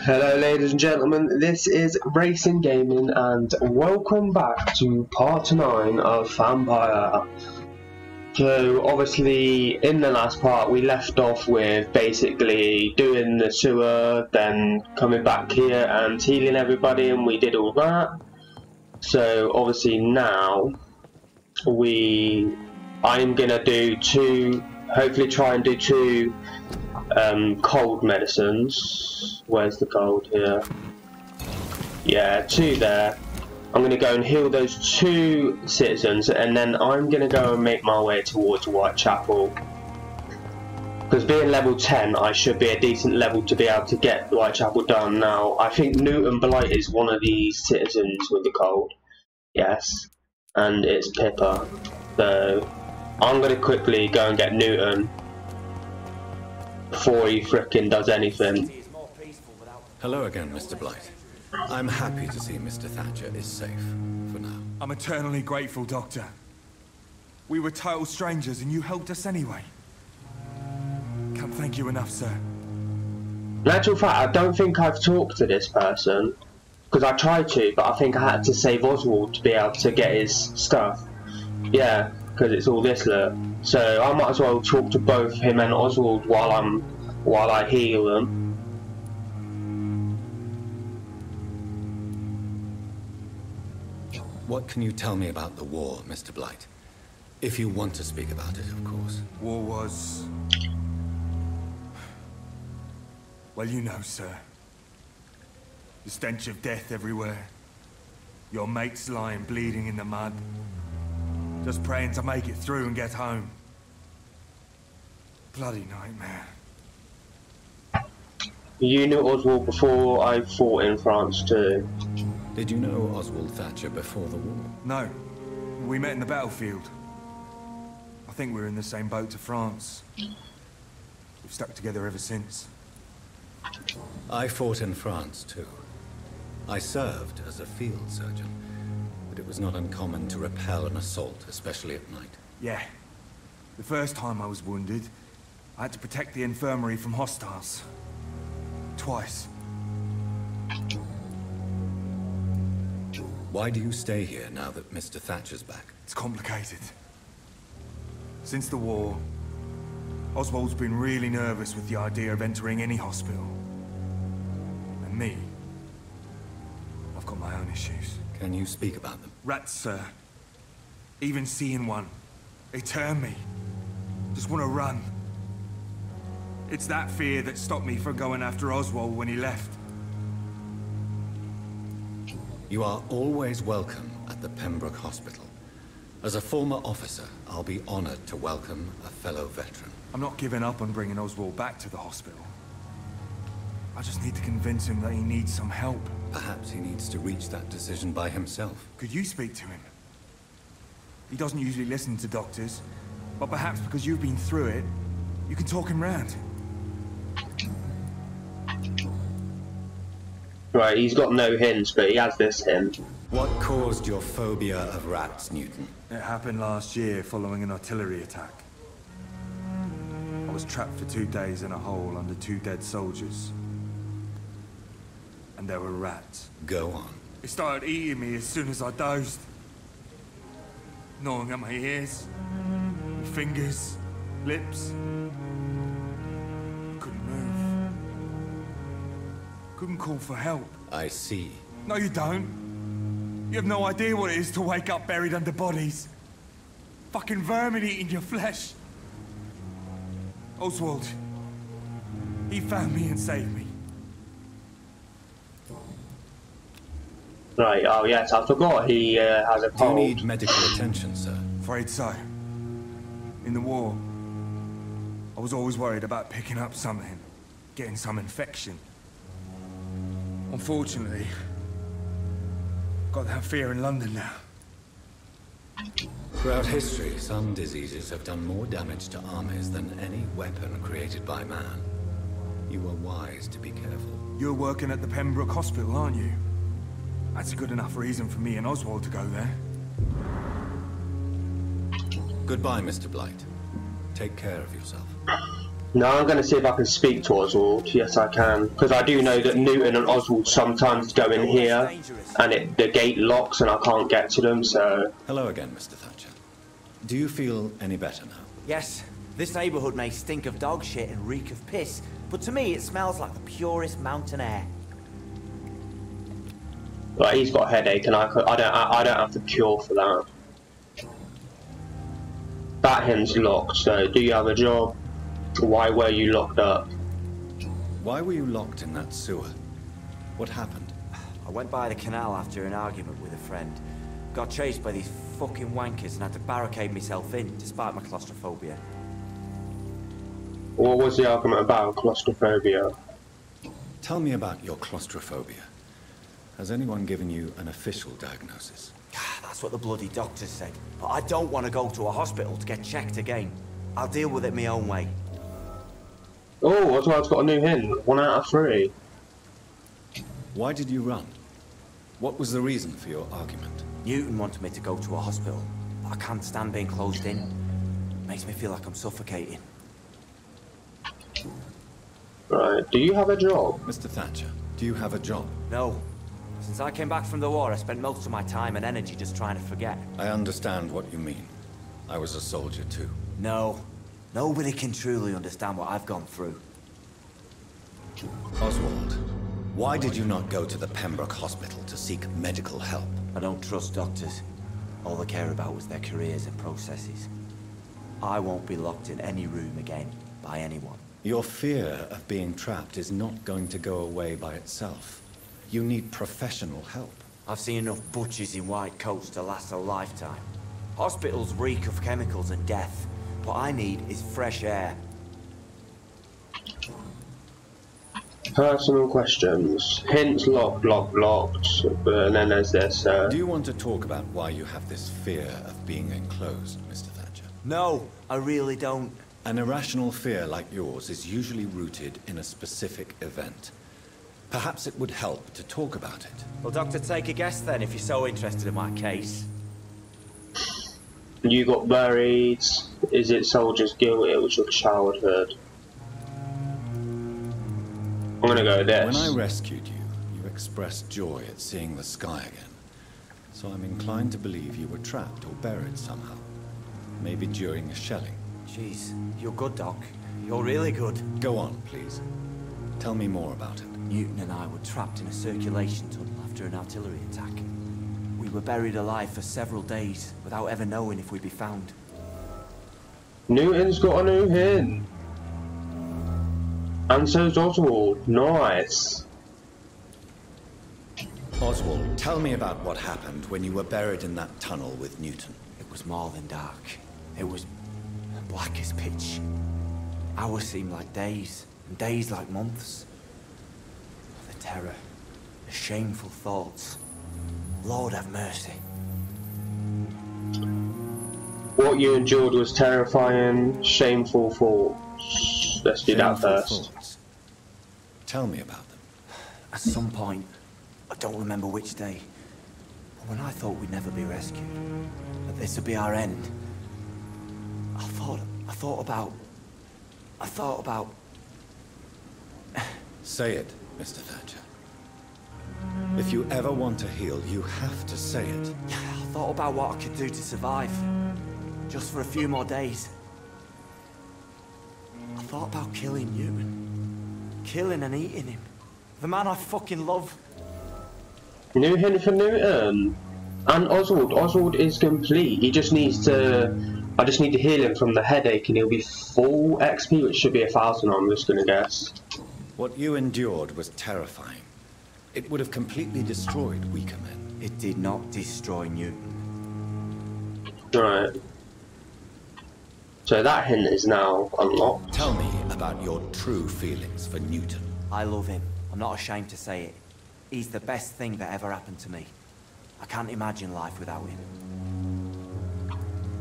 Hello ladies and gentlemen, this is Racing Gaming and welcome back to part 9 of Vampyr. So obviously in the last part we left off with basically doing the sewer, then coming back here and healing everybody, and we did all that. So obviously now I'm gonna do hopefully try and do two cold medicines. Where's the cold here? Yeah, 2 there. I'm going to go and heal those 2 citizens, and then I'm going to go and make my way towards Whitechapel. Because being level 10, I should be a decent level to be able to get Whitechapel done. Now, I think Newton Blight is one of these citizens with the cold. Yes. And it's Pippa. So, I'm going to quickly go and get Newton before he frickin' does anything. Hello again, Mr. Blight. I'm happy to see Mr. Thatcher is safe, for now. I'm eternally grateful, Doctor. We were total strangers and you helped us anyway. Can't thank you enough, sir. In actual fact, I don't think I've talked to this person, because I tried to, but I think I had to save Oswald to be able to get his stuff. Yeah, because it's all this look. So I might as well talk to both him and Oswald while I heal them. What can you tell me about the war, Mr. Blight? If you want to speak about it, of course. War was... well, you know, sir. The stench of death everywhere. Your mates lying bleeding in the mud. Just praying to make it through and get home. Bloody nightmare. You knew Oswald before I fought in France too. Did you know Oswald Thatcher before the war? No. We met in the battlefield. I think we're in the same boat to France. We've stuck together ever since. I fought in France too. I served as a field surgeon, but it was not uncommon to repel an assault, especially at night. Yeah. The first time I was wounded, I had to protect the infirmary from hostiles. Twice. Why do you stay here now that Mr. Thatcher's back? It's complicated. Since the war, Oswald's been really nervous with the idea of entering any hospital. And me, I've got my own issues. Can you speak about them? Rats, sir. Even seeing one, they turn me. Just want to run. It's that fear that stopped me from going after Oswald when he left. You are always welcome at the Pembroke Hospital. As a former officer, I'll be honored to welcome a fellow veteran. I'm not giving up on bringing Oswald back to the hospital. I just need to convince him that he needs some help. Perhaps he needs to reach that decision by himself. Could you speak to him? He doesn't usually listen to doctors, but perhaps because you've been through it, you can talk him round. Right, he's got no hints, but he has this hint. What caused your phobia of rats, Newton? It happened last year following an artillery attack. I was trapped for 2 days in a hole under 2 dead soldiers. And there were rats. Go on. They started eating me as soon as I dozed. Gnawing at my ears, fingers, lips. Couldn't move. Couldn't call for help. I see. No, you don't. You have no idea what it is to wake up buried under bodies. Fucking vermin eating your flesh. Oswald. He found me and saved me. Right, oh yes, I forgot he has a Do you cold. need medical attention, sir? Afraid so. In the war, I was always worried about picking up something, getting some infection. Unfortunately, got that fear in London now. Throughout history, some diseases have done more damage to armies than any weapon created by man. You are wise to be careful. You're working at the Pembroke Hospital, aren't you? That's a good enough reason for me and Oswald to go there. Goodbye, Mr. Blight. Take care of yourself. Now I'm going to see if I can speak to Oswald. Yes, I can. Because I do know that Newton and Oswald sometimes go in here and the gate locks and I can't get to them, so... Hello again, Mr. Thatcher. Do you feel any better now? Yes. This neighborhood may stink of dog shit and reek of piss, but to me it smells like the purest mountain air. Like, he's got a headache and I don't have the cure for that. That hen's locked, so do you have a job? Why were you locked up? Why were you locked in that sewer? What happened? I went by the canal after an argument with a friend. Got chased by these fucking wankers and had to barricade myself in, despite my claustrophobia. What was the argument about, claustrophobia? Tell me about your claustrophobia. Has anyone given you an official diagnosis? That's what the bloody doctor said. But I don't want to go to a hospital to get checked again. I'll deal with it my own way. Oh, Oswald's got a new hint. 1 out of 3. Why did you run? What was the reason for your argument? Newton wanted me to go to a hospital, but I can't stand being closed in. Makes me feel like I'm suffocating. Right, do you have a job? Mr. Thatcher, do you have a job? No. Since I came back from the war, I spent most of my time and energy just trying to forget. I understand what you mean. I was a soldier too. No. Nobody can truly understand what I've gone through. Oswald, why did you not go to the Pembroke Hospital to seek medical help? I don't trust doctors. All they care about was their careers and processes. I won't be locked in any room again by anyone. Your fear of being trapped is not going to go away by itself. You need professional help. I've seen enough butchers in white coats to last a lifetime. Hospitals reek of chemicals and death. What I need is fresh air. Personal questions. Hints locked, and then there's this, Do you want to talk about why you have this fear of being enclosed, Mr. Thatcher? No, I really don't. An irrational fear like yours is usually rooted in a specific event. Perhaps it would help to talk about it. Well, Doctor, take a guess then, if you're so interested in my case. You got buried. Is it soldier's guilt? It was your childhood. I'm gonna go with this. When I rescued you, you expressed joy at seeing the sky again. So I'm inclined to believe you were trapped or buried somehow. Maybe during a shelling. Jeez, you're good, Doc. You're really good. Go on, please. Tell me more about it. Newton and I were trapped in a circulation tunnel after an artillery attack. We were buried alive for several days without ever knowing if we'd be found. Newton's got a new hint. And so's Oswald. Nice. Oswald, tell me about what happened when you were buried in that tunnel with Newton. It was more than dark. It was black as pitch. Hours seemed like days, and days like months. The terror, the shameful thoughts. Lord have mercy. What you endured was terrifying, shameful thoughts. Let's do that first. Thoughts. Tell me about them. At some point, I don't remember which day, but when I thought we'd never be rescued, that this would be our end, I thought about... Say it, Mr. Thatcher. If you ever want to heal, you have to say it. I thought about what I could do to survive, just for a few more days. I thought about killing Newton. Killing and eating him. The man I fucking love. New hint for Newton. And Oswald. Oswald is complete. He just needs to... I just need to heal him from the headache and he'll be full XP, which should be 1,000, I'm just gonna guess. What you endured was terrifying. It would have completely destroyed weaker men. It did not destroy Newton. Right. So that hint is now unlocked. Tell me about your true feelings for Newton. I love him. I'm not ashamed to say it. He's the best thing that ever happened to me. I can't imagine life without him.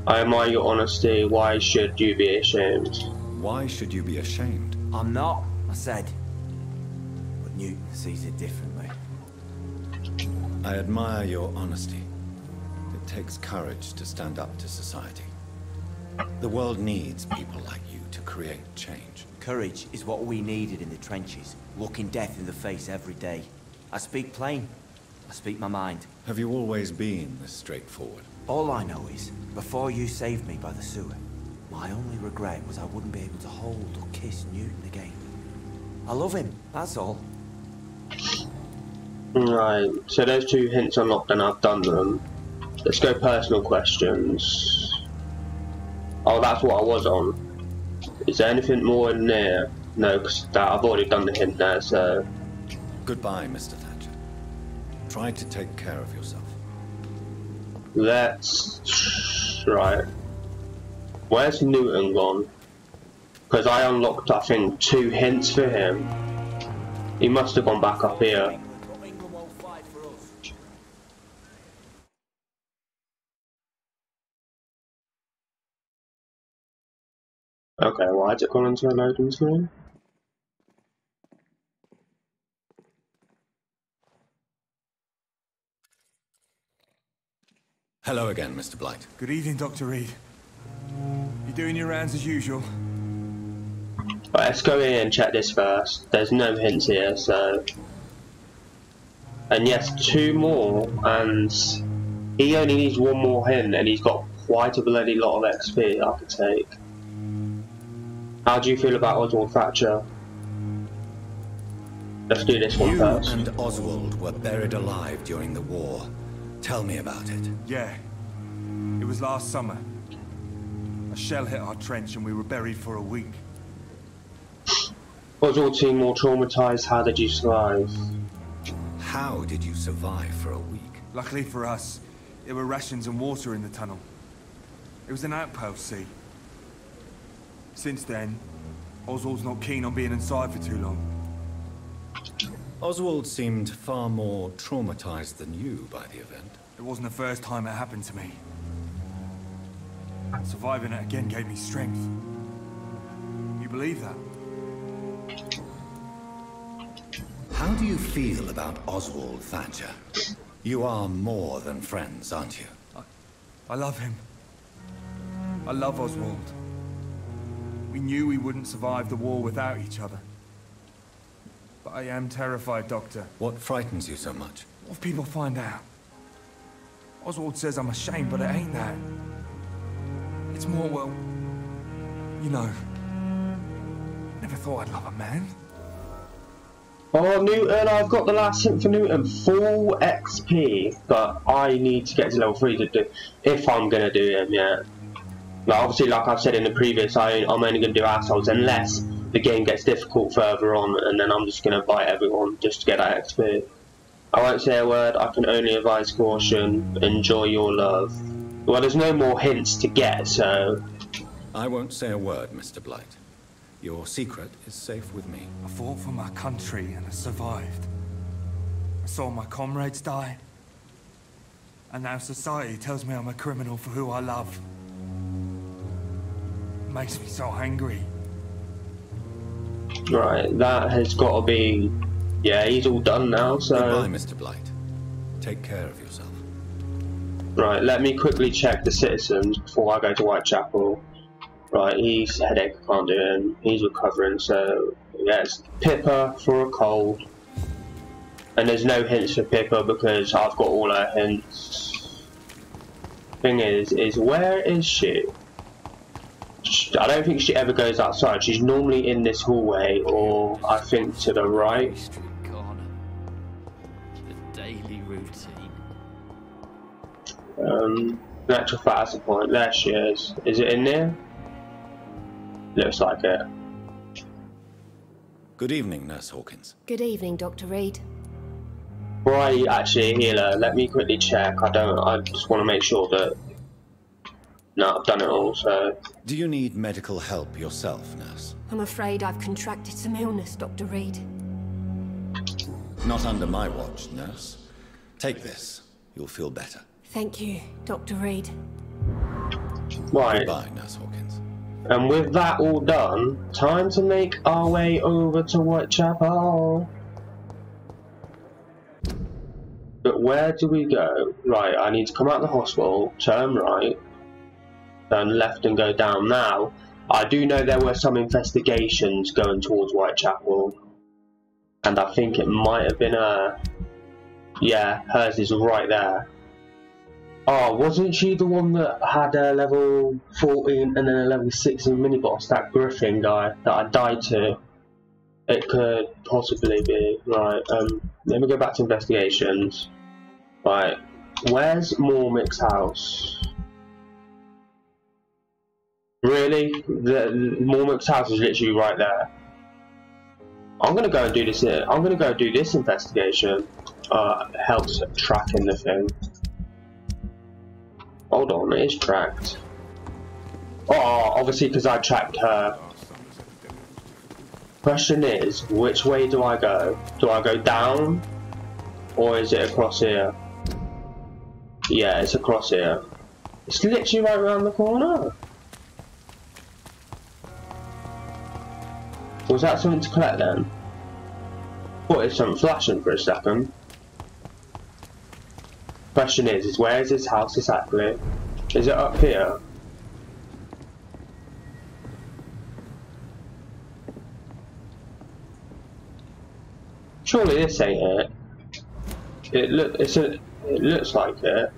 I admire your honesty. Why should you be ashamed? Why should you be ashamed? I'm not, I said. But Newton sees it differently. I admire your honesty. It takes courage to stand up to society. The world needs people like you to create change. courage is what we needed in the trenches, looking death in the face every day. I speak plain. I speak my mind. Have you always been this straightforward? All I know is, before you saved me by the sewer, my only regret was I wouldn't be able to hold or kiss Newton again. I love him, that's all. Right, so those 2 hints unlocked and I've done them. Let's go personal questions. Oh, that's what I was on. Is there anything more in there? No, because I've already done the hint there, so... Goodbye, Mr. Thatcher. Try to take care of yourself. Let's... Right. Where's Newton gone? Because I unlocked, I think, 2 hints for him. He must have gone back up here. Okay, why has it gone into a loading screen? Hello again, Mr. Blight. Good evening, Dr. Reed. You doing your rounds as usual? Right, let's go in and check this first. There's no hints here, so... And yes, 2 more, and he only needs 1 more hint, and he's got quite a bloody lot of XP I could take. How do you feel about Oswald Thatcher? Let's do this one first. You and Oswald were buried alive during the war. Tell me about it. Yeah. It was last summer. A shell hit our trench and we were buried for a week. Oswald seemed more traumatised. How did you survive? How did you survive for a week? Luckily for us, there were rations and water in the tunnel. It was an outpost, see? Since then, Oswald's not keen on being inside for too long. Oswald seemed far more traumatized than you by the event. It wasn't the first time it happened to me. Surviving it again gave me strength. You believe that? How do you feel about Oswald Thatcher? You are more than friends, aren't you? I love him. I love Oswald. We knew we wouldn't survive the war without each other. But I am terrified, Doctor. What frightens you so much? What if people find out? Oswald says I'm ashamed, but it ain't that. It's more, well, you know, never thought I'd love a man. Oh, Newton, I've got the last hint for Newton. Full XP, but I need to get to level 3 to do, if I'm going to do him, yeah. Like, obviously, like I've said in the previous, I'm only going to do assholes unless the game gets difficult further on, and then I'm just going to bite everyone just to get that XP. I won't say a word, I can only advise caution. Enjoy your love. Well, there's no more hints to get, so... I won't say a word, Mr. Blight. Your secret is safe with me. I fought for my country and I survived. I saw my comrades die. And now society tells me I'm a criminal for who I love. It makes me so angry. Right, that has got to be... Yeah, he's all done now, so... Goodbye, Mr. Blight. Take care of yourself. Right, let me quickly check the citizens before I go to Whitechapel. Right, he's headache, I can't do him. He's recovering, so... Yes, Pippa for a cold. And there's no hints for Pippa because I've got all her hints. Thing is where is she? I don't think she ever goes outside. She's normally in this hallway, or I think to the right. Street corner. The daily routine. In actual fact, that's the point. There she is. Is it in there? Looks like it. Good evening, Nurse Hawkins. Good evening, Dr. Reed. Before I actually heal her, let me quickly check. I just want to make sure that... No, I've done it all, so... Do you need medical help yourself, Nurse? I'm afraid I've contracted some illness, Dr. Reed. Not under my watch, Nurse. Take this. You'll feel better. Thank you, Dr. Reed. Right. Goodbye, Nurse Hawkins. And with that all done, time to make our way over to Whitechapel. But where do we go? Right, I need to come out of the hospital, turn right, turn left and go down. Now, I do know there were some investigations going towards Whitechapel, and I think it might have been her. Yeah, hers is right there. Oh, wasn't she the one that had a level 14 and then a level 16 mini-boss, that Griffin guy that I died to? It could possibly be. Right, let me go back to investigations. Right, where's Mormick's house? Really? The Mormick's house is literally right there. I'm gonna go and do this here. I'm gonna go do this investigation. Helps tracking the thing. Hold on, it is tracked. Oh, obviously because I tracked her. Question is, which way do I go? Do I go down? Or is it across here? Yeah, it's across here. It's literally right around the corner. Was that something to collect then? Thought it's something flashing for a second. Question is where is his house exactly? Is it up here? Surely this ain't it. It looks like it.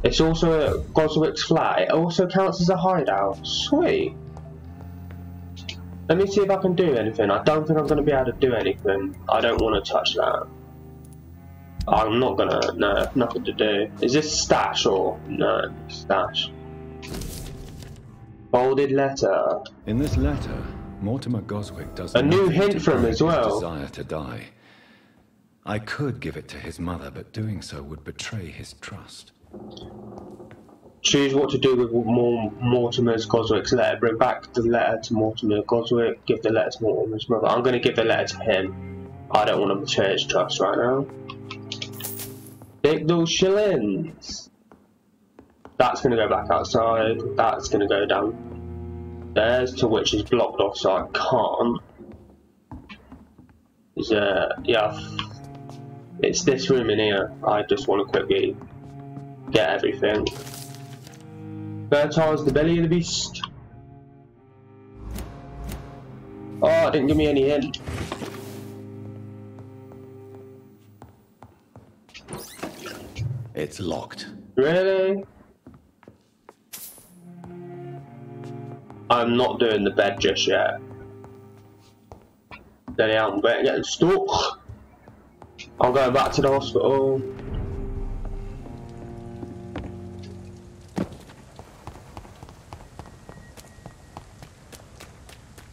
It's also at Goswick's flat. It also counts as a hideout. Sweet. Let me see if I can do anything. I don't think I'm going to be able to do anything. I don't want to touch that. I'm not gonna, no, nothing to do. Is this stash or no? Stash. Folded letter. In this letter, Mortimer Goswick does a new nothing hint to from him prove as well. his desire to die. I could give it to his mother, but doing so would betray his trust. Choose what to do with Mortimer Goswick's letter. Bring back the letter to Mortimer Goswick. Give the letter to Mortimer's mother. I'm going to give the letter to him. I don't want to betray his trust right now. Take those shillings. That's going to go back outside. That's going to go down. There's to which is blocked off, so I can't. Is yeah. It's this room in here. I just want to quickly get everything. Fertile's the belly of the beast. Oh, it didn't give me any hint. It's locked. Really? I'm not doing the bed just yet. Then I'm going to get stuck. I'm going back to the hospital.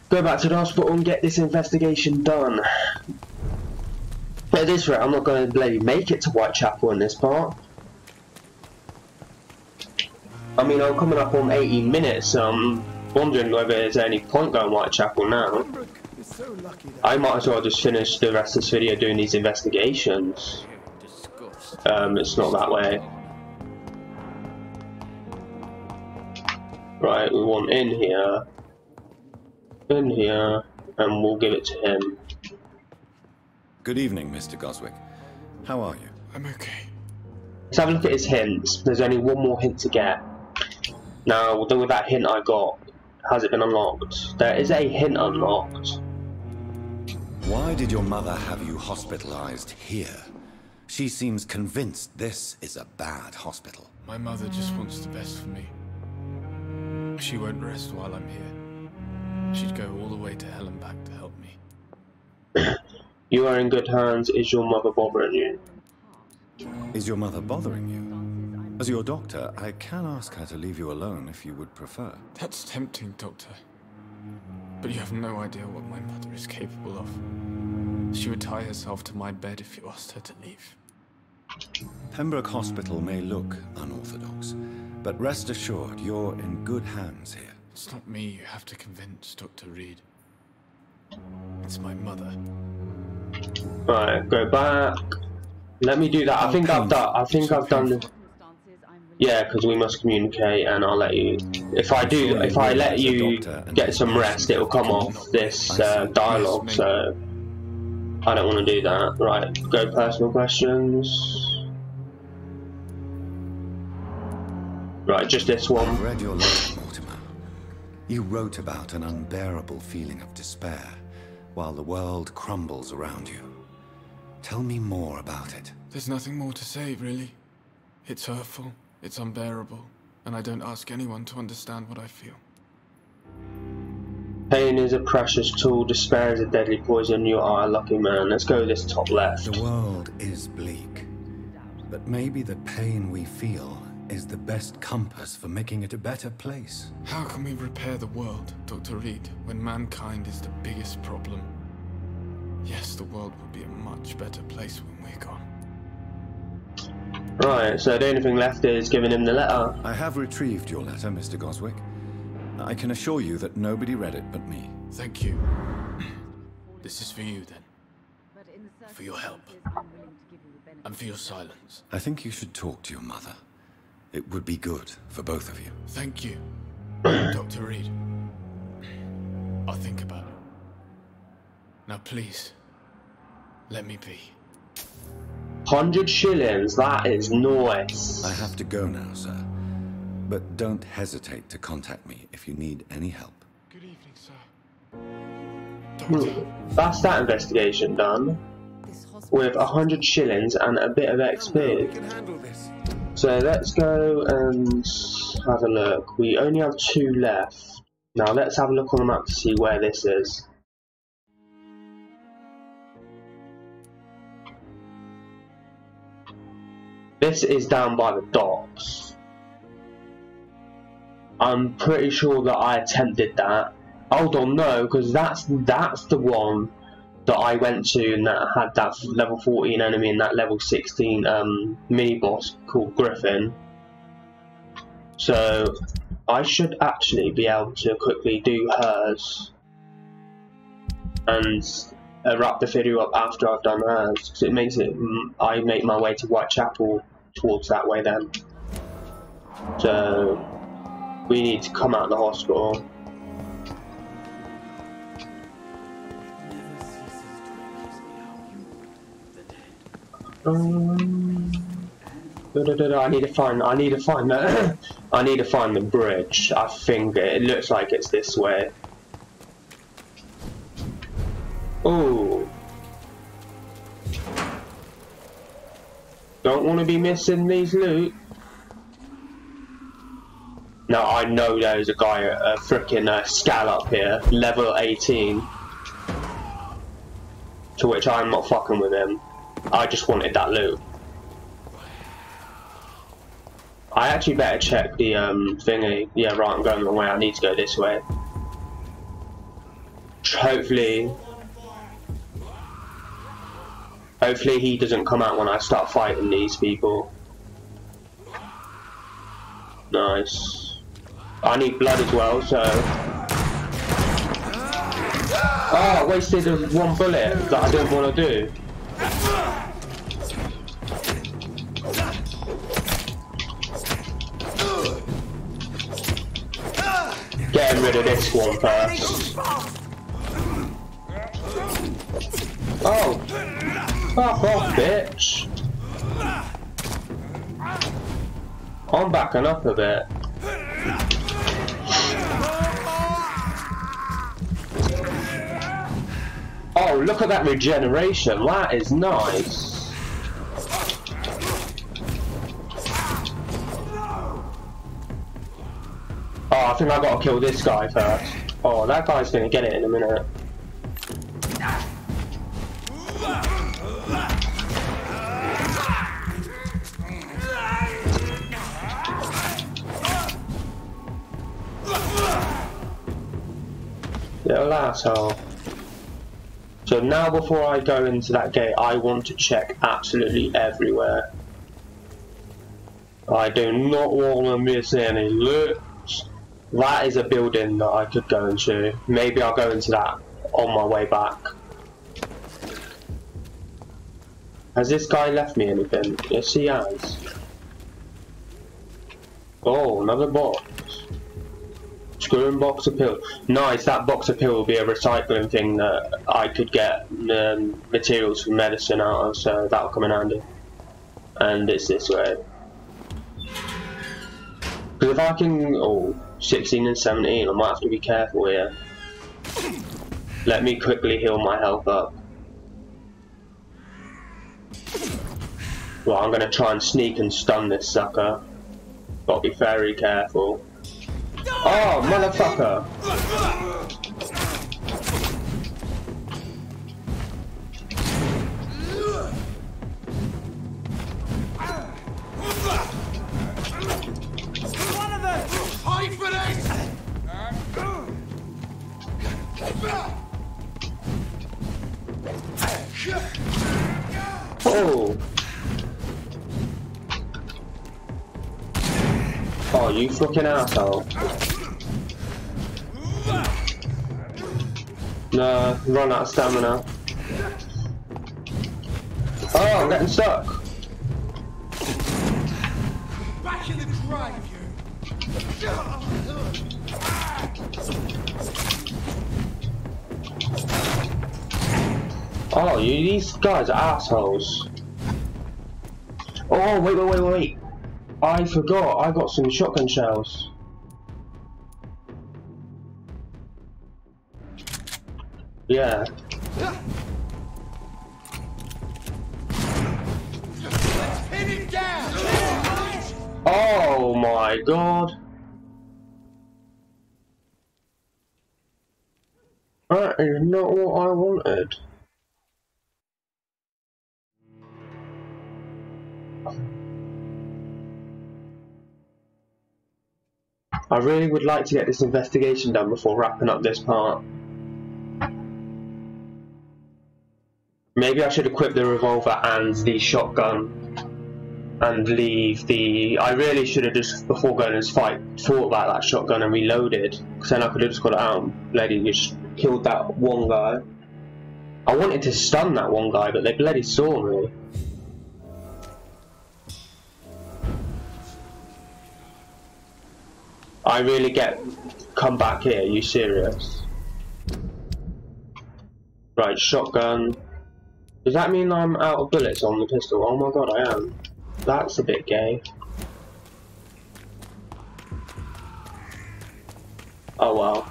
Go back to the hospital and get this investigation done. But at this rate, I'm not going to bloody make it to Whitechapel in this part. I mean, I'm coming up on 18 minutes, so I'm wondering whether there's any point going Whitechapel now. I might as well just finish the rest of this video doing these investigations. It's not that way. Right, we want in here, and we'll give it to him. Good evening, Mr. Goswick. How are you? I'm okay. Let's have a look at his hints. There's only one more hint to get. Now, with that hint I got, has it been unlocked? There is a hint unlocked. Why did your mother have you hospitalized here? She seems convinced this is a bad hospital. My mother just wants the best for me. She won't rest while I'm here. She'd go all the way to hell and back to help me. You are in good hands. Is your mother bothering you? Is your mother bothering you? As your doctor, I can ask her to leave you alone if you would prefer. That's tempting, Doctor. But you have no idea what my mother is capable of. She would tie herself to my bed if you asked her to leave. Pembroke Hospital may look unorthodox, but rest assured you're in good hands here. It's not me you have to convince, Dr. Reed. It's my mother. Right, go back. Let me do that. I think I've done. Yeah, because we must communicate, and I'll let you. If I let you get some rest, it will come off this dialogue. So I don't want to do that. Right, go personal questions. Right, just this one. I've read your letter, Mortimer. You wrote about an unbearable feeling of despair while the world crumbles around you. Tell me more about it. There's nothing more to say, really. It's hurtful, it's unbearable, and I don't ask anyone to understand what I feel. Pain is a precious tool, despair is a deadly poison. You are a lucky man. Let's go this top left. The world is bleak, but maybe the pain we feel is the best compass for making it a better place. How can we repair the world, Dr. Reed, when mankind is the biggest problem? Yes, the world will be a much better place when we're gone. Right, so the only thing left is giving him the letter. I have retrieved your letter, Mr. Goswick. I can assure you that nobody read it but me. Thank you. This is for you, then. For your help. And for your silence. I think you should talk to your mother. It would be good for both of you. Thank you, Dr. Reed. I'll think about it. Now please, let me be. 100 shillings, that is nice. I have to go now, sir. But don't hesitate to contact me if you need any help. Good evening, sir. That's that investigation done. With 100 shillings and a bit of XP. So let's go and have a look. We only have 2 left. Now let's have a look on the map to see where this is. This is down by the docks. I'm pretty sure that I attempted that. Hold on, no, because that's the one that I went to and that had that level 14 enemy and that level 16 mini boss called Griffin. So I should actually be able to quickly do hers and wrap the video up after I've done hers, because it makes it I make my way to Whitechapel towards that way then. So we need to come out of the hospital. I need to find the I need to find the bridge. I think it looks like it's this way. Oh, don't want to be missing these loot. Now I know there's a guy, a frickin' scallop here, level 18. To which I'm not fucking with him. I just wanted that loot. I actually better check the thingy. Yeah, right, I'm going the wrong way. I need to go this way. Hopefully he doesn't come out when I start fighting these people. Nice. I need blood as well, so... Oh, I wasted 1 bullet that I didn't want to do. Getting rid of this one first. Oh! Fuck off, bitch! I'm backing up a bit. Oh, look at that regeneration. That is nice. Oh, I think I gotta kill this guy first. Oh, that guy's gonna get it in a minute. Little asshole. So now before I go into that gate, I want to check absolutely everywhere. I do not want to miss any loot. That is a building that I could go into. Maybe I'll go into that on my way back. Has this guy left me anything? Yes, he has. Oh, another box. Screw and box of pills. Nice, that box of pills will be a recycling thing that I could get materials for medicine out of, so that'll come in handy. And it's this way. Because if I can... Oh, 16 and 17. I might have to be careful here. Let me quickly heal my health up. Well, I'm gonna try and sneak and stun this sucker. Gotta be very careful. Oh, motherfucker! Oh! Oh, you fucking asshole. No, run out of stamina. Oh, I'm getting stuck. Back in the drive, Oh, these guys are assholes. Oh, wait. I forgot, I got some shotgun shells. Yeah. Let's pin it down! Oh my god. That is not what I wanted. I really would like to get this investigation done before wrapping up this part. Maybe I should equip the revolver and the shotgun and leave the... I really should have just, before going to this fight, thought about that shotgun and reloaded, because then I could have just got it out and bloody just killed that one guy. I wanted to stun that one guy, but they bloody saw me. I really come back here, are you serious? Right, shotgun. Does that mean I'm out of bullets on the pistol? Oh my god, I am. That's a bit gay. Oh well.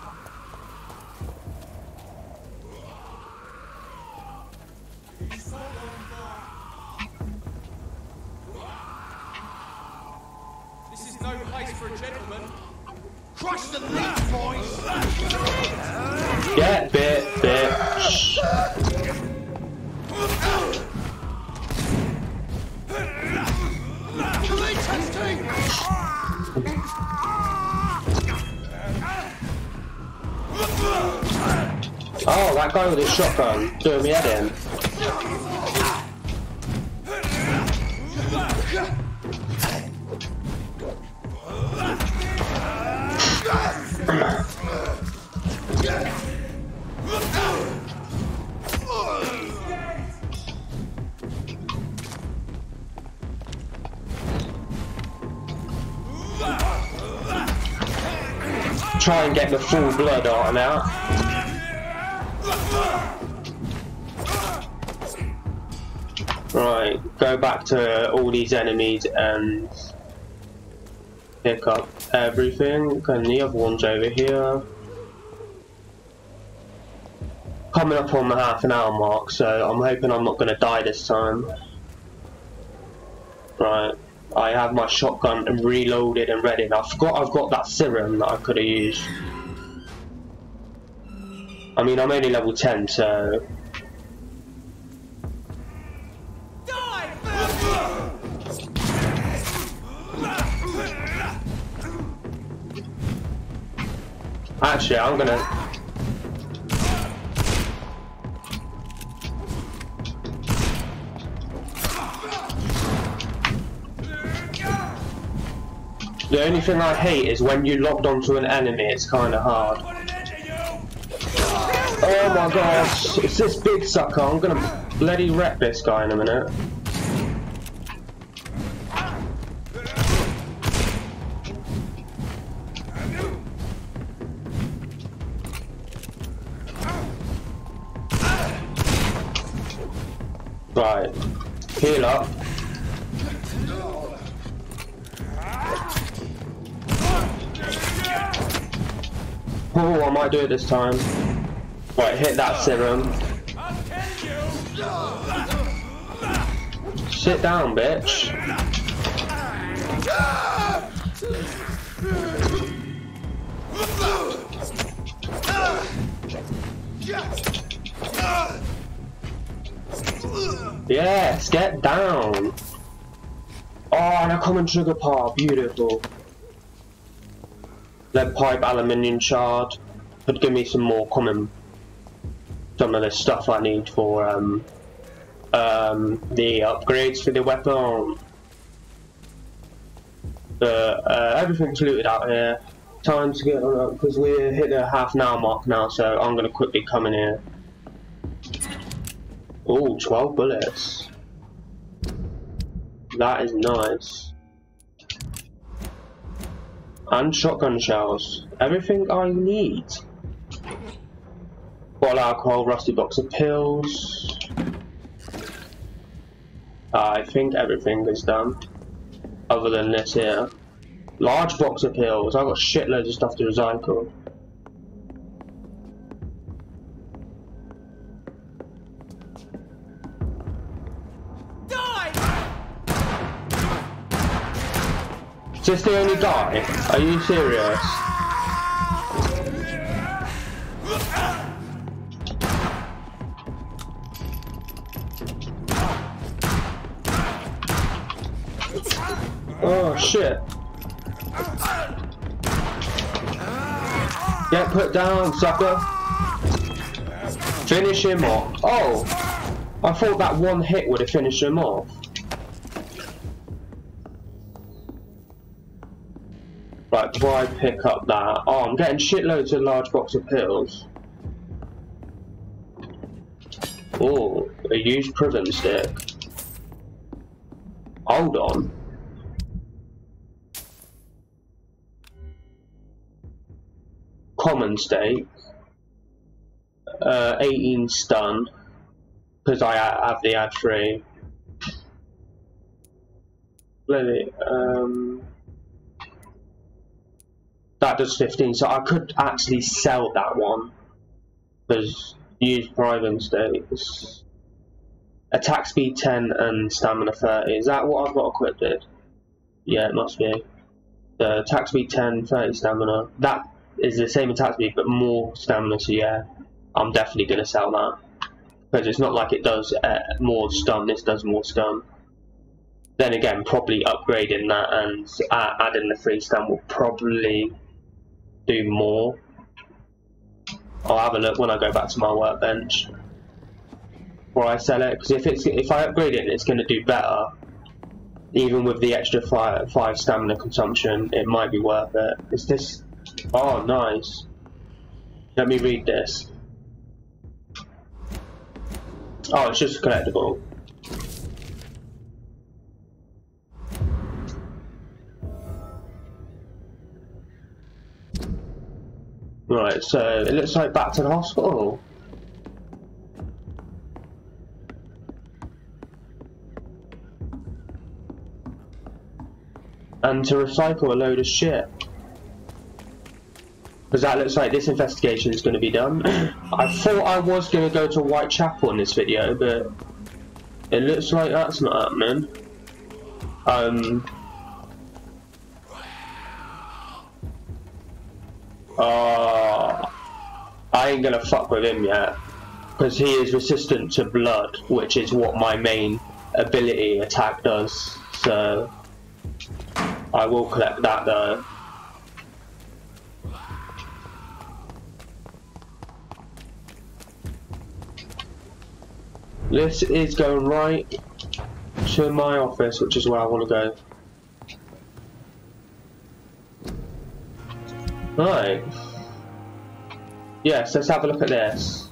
This is no place for a gentleman. Crush the lead, boys! Get bit, bitch. Oh, that guy with his shotgun doing me head in. Try and get the full blood on out. Right, go back to all these enemies and pick up everything, and the other one's over here. Coming up on the half an hour mark, so I'm hoping I'm not going to die this time. Right, I have my shotgun and reloaded and ready, and I forgot I've got that serum that I could have used. I mean, I'm only level 10, so... Actually, I'm gonna... The only thing I hate is when you locked onto an enemy, it's kind of hard. Oh my gosh, it's this big sucker. I'm gonna bloody wreck this guy in a minute. Right, heal up. Oh, I might do it this time. Right, hit that serum. Sit down, bitch. Yes, get down. Oh, and a common sugar part, beautiful. Lead pipe, aluminium shard. Could give me some more common, some of the stuff I need for the upgrades for the weapon. Everything's looted out here. Time to get on, because we're hit the half-an-hour mark now, so I'm gonna quickly come in here. Oh, 12 bullets. That is nice. And shotgun shells. Everything I need. Bottle alcohol, rusty box of pills. I think everything is done. Other than this here. Large box of pills. I've got shitloads of stuff to recycle. Is this the only guy? Are you serious? Oh shit. Get put down, sucker. Finish him off. Oh! I thought that one hit would have finished him off. Right, before I pick up that... Oh, I'm getting shitloads of large box of pills. Oh, a used prison stick. Hold on. Common steak. 18 stun. Because I have the ad free. That does 15, so I could actually sell that one. Because use private states. Attack speed 10 and stamina 30. Is that what I've got equipped? Yeah, it must be. The attack speed 10, 30 stamina. That is the same attack speed but more stamina, so yeah. I'm definitely going to sell that. Because it's not like it does more stun, this does more stun. Then again, probably upgrading that and adding the free stun will probably do more. I'll have a look when I go back to my workbench before I sell it, because if I upgrade it, it's going to do better. Even with the extra 5 stamina consumption, it might be worth it. Is this? Oh, nice. Let me read this. Oh, it's just collectible. Right, so it looks like back to the hospital. And to recycle a load of shit. Because that looks like this investigation is going to be done. I thought I was going to go to Whitechapel in this video, but it looks like that's not happening. I ain't gonna fuck with him yet, because he is resistant to blood, which is what my main ability attack does, so I will collect that though. This is going right to my office, which is where I want to go. Right. Yes, let's have a look at this.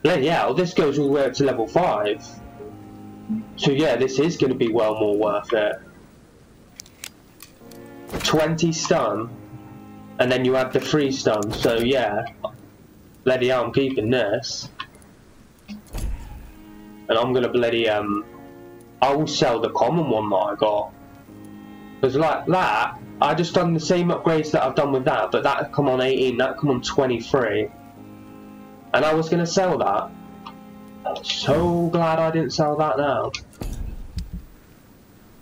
Yeah, this goes all the way up to level 5. So yeah, this is going to be well more worth it. 20 stun, and then you add the free stun, so yeah. Bloody hell, I'm keeping this. And I'm gonna bloody I will sell the common one that I got. Because like that, I just done the same upgrades that I've done with that, but that come on 18, that come on 23. And I was going to sell that. I'm so glad I didn't sell that now.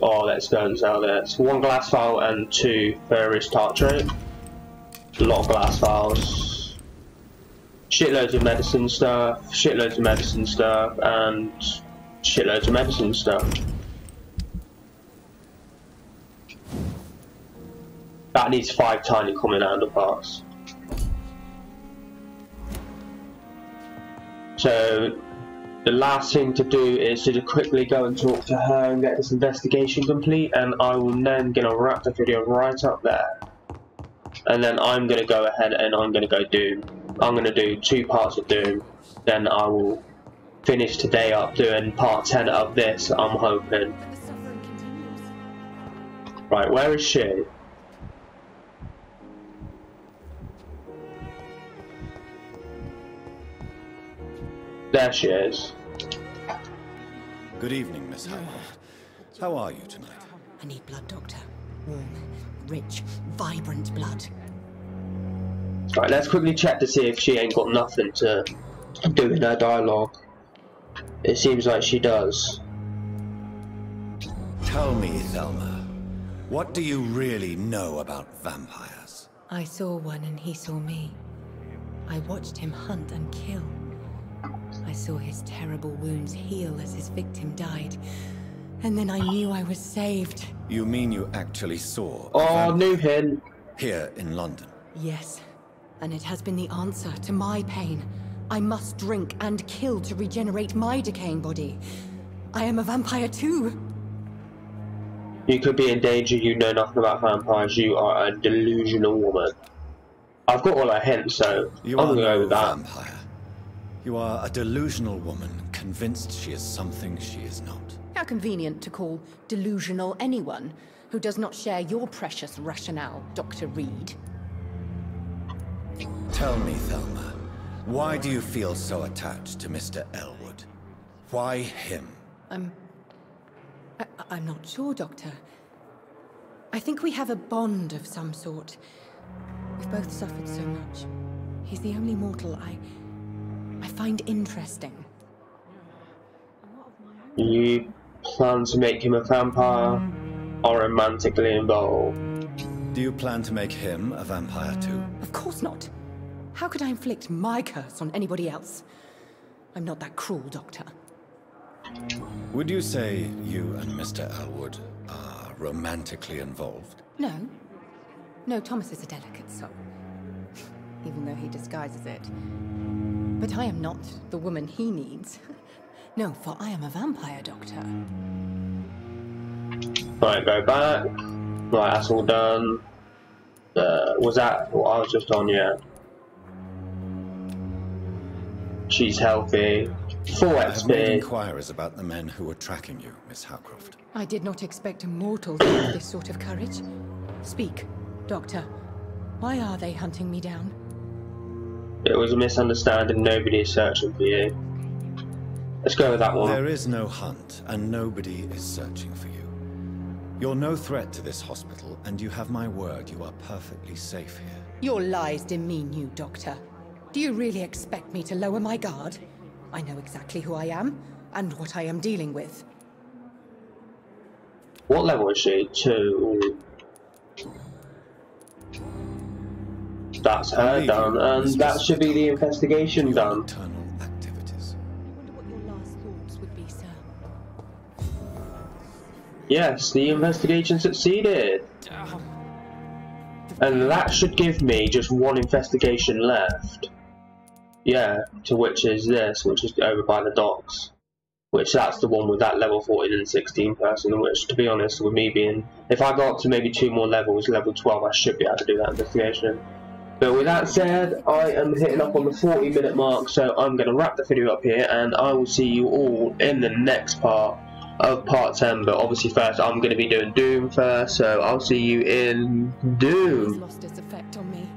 Oh, let's go and sell this. 1 glass file and 2 ferrous tartrate. A lot of glass files. Shitloads of medicine stuff, shitloads of medicine stuff, and shitloads of medicine stuff. That needs 5 tiny common handle parts. So the last thing to do is to just quickly go and talk to her and get this investigation complete, and I will then gonna wrap the video right up there. And then I'm gonna go ahead and I'm gonna go Doom. I'm gonna do 2 parts of Doom. Then I will finish today up doing part 10 of this, I'm hoping. Right, where is she? There she is. Good evening, Miss Howard. How are you tonight? I need blood, Doctor. Warm, rich, vibrant blood. Right, let's quickly check to see if she ain't got nothing to do in her dialogue. It seems like she does. Tell me, Thelma, what do you really know about vampires? I saw one and he saw me. I watched him hunt and kill. I saw his terrible wounds heal as his victim died. And then I knew I was saved. You mean you actually saw a Oh, vampire new hint. here in London? Yes. And it has been the answer to my pain. I must drink and kill to regenerate my decaying body. I am a vampire too. You could be in danger, you know nothing about vampires, you are a delusional woman. I've got all her hints, so You I'm are gonna go no with that. vampire. You are a delusional woman, convinced she is something she is not. How convenient to call delusional anyone who does not share your precious rationale, Dr. Reed. Tell me, Thelma, why do you feel so attached to Mr. Elwood? Why him? I'm not sure, Doctor. I think we have a bond of some sort. We've both suffered so much. He's the only mortal I find interesting. You plan to make him a vampire or romantically involved? Do you plan to make him a vampire too? Of course not. How could I inflict my curse on anybody else? I'm not that cruel, Doctor. Would you say you and Mr. Elwood are romantically involved? No. No, Thomas is a delicate soul. Even though he disguises it. But I am not the woman he needs. No, for I am a vampire, Doctor. Right, go back. Right, that's all done. Was that what I was just on? Yeah. She's healthy. Full I have made XP. inquiries about the men who were tracking you, Miss Howcroft. I did not expect a mortal to have this sort of courage. Speak, Doctor. Why are they hunting me down? It was a misunderstanding. Nobody is searching for you. Let's go with that one. There is no hunt, and nobody is searching for you. You're no threat to this hospital, and you have my word you are perfectly safe here. Your lies demean you, Doctor. Do you really expect me to lower my guard? I know exactly who I am, and what I am dealing with. What level is she? 2. That's her done, and that should be the investigation done. Internal activities. I wonder what your last thoughts would be, sir. Yes, the investigation succeeded. And that should give me just 1 investigation left. Yeah, to which is this, which is over by the docks. Which that's the one with that level 14 and 16 person, which to be honest with me being, if I got up to maybe 2 more levels, level 12, I should be able to do that investigation. But with that said, I am hitting up on the 40-minute mark, so I'm going to wrap the video up here, and I will see you all in the next part of part 10. But obviously first, I'm going to be doing Doom first, so I'll see you in Doom. He's lost its effect on me.